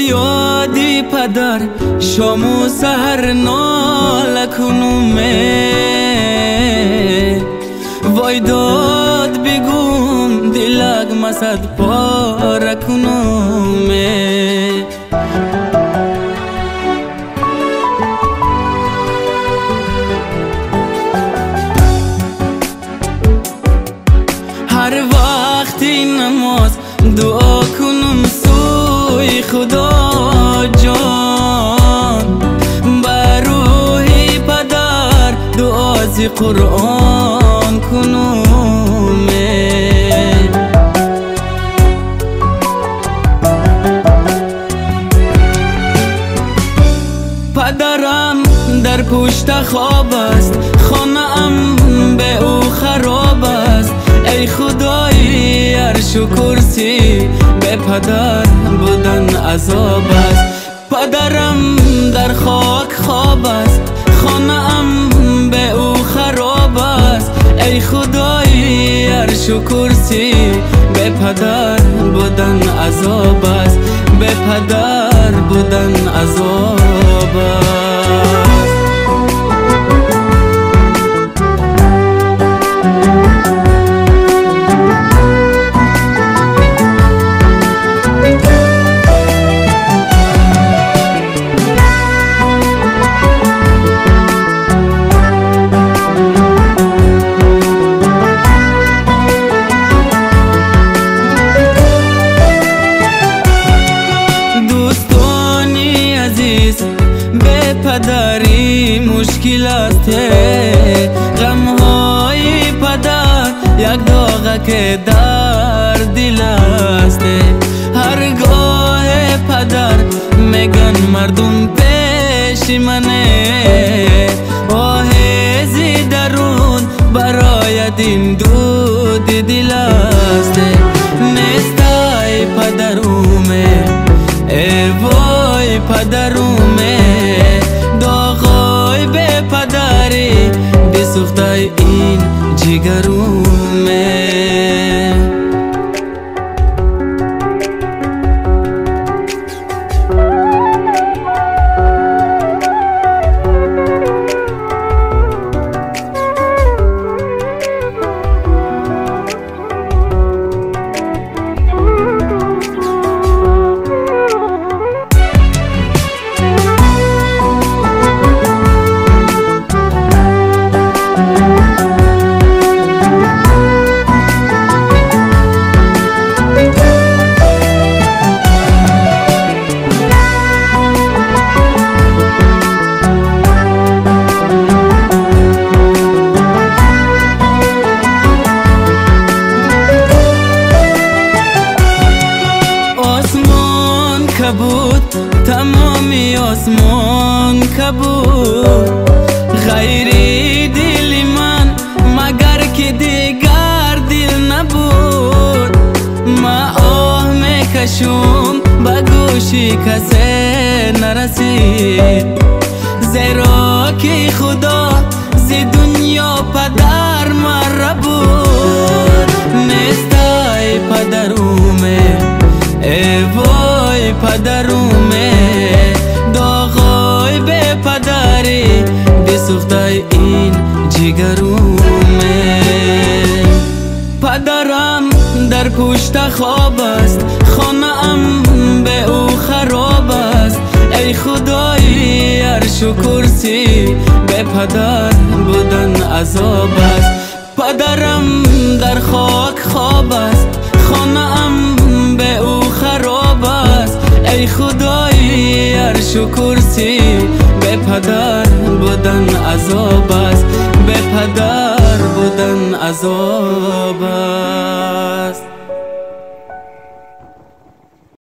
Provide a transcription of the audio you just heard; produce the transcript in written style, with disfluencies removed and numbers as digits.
یادی پدر شام و سحر ناله کنومه وای داد بگوم دلگ مسد پاره کنومه هر وقتی نماز دعا کنم سوی خدا جان بر روحی پدر دعا زی قرآن کنم پدرم در پشت خواب است خانه ام به او خراب است ای خدای عرش و کرسی به پدر بودن عذاب است پدرم در خاک خواب است خانه ام به او خراب است ای خدای عرش و کرسی به پدر بودن عذاب است به پدر بودن عذاب است به پدری مشکل است غم های پدر یک داغه که در دل است هرگاه پدر میگن مردم پیش منه آه زی درون برای دین دود دل است نیستای پدرومه ای وای پدرومه داغای به پدری بسوختای این جگرومه کبود تمامی آسمان کبود غیری دل من مگر که دیگر دل نبود ما آه میکشم به گوشی کسی نرسید زیرا که خدا زی دنیا پدر مرا بود نیستای پدرومه ای وای پدرومه داغای به پدری بسوختای این جگرومه پدرم در پشت خواب است خانه ام به او خراب است ای خدای عرش و کرسی به پدر بودن عذاب است پدرم در خاک خواب است خانه ام به او خراب است ای خدای عرش و کرسی به پدر بودن عذاب است به پدر بودن عذاب است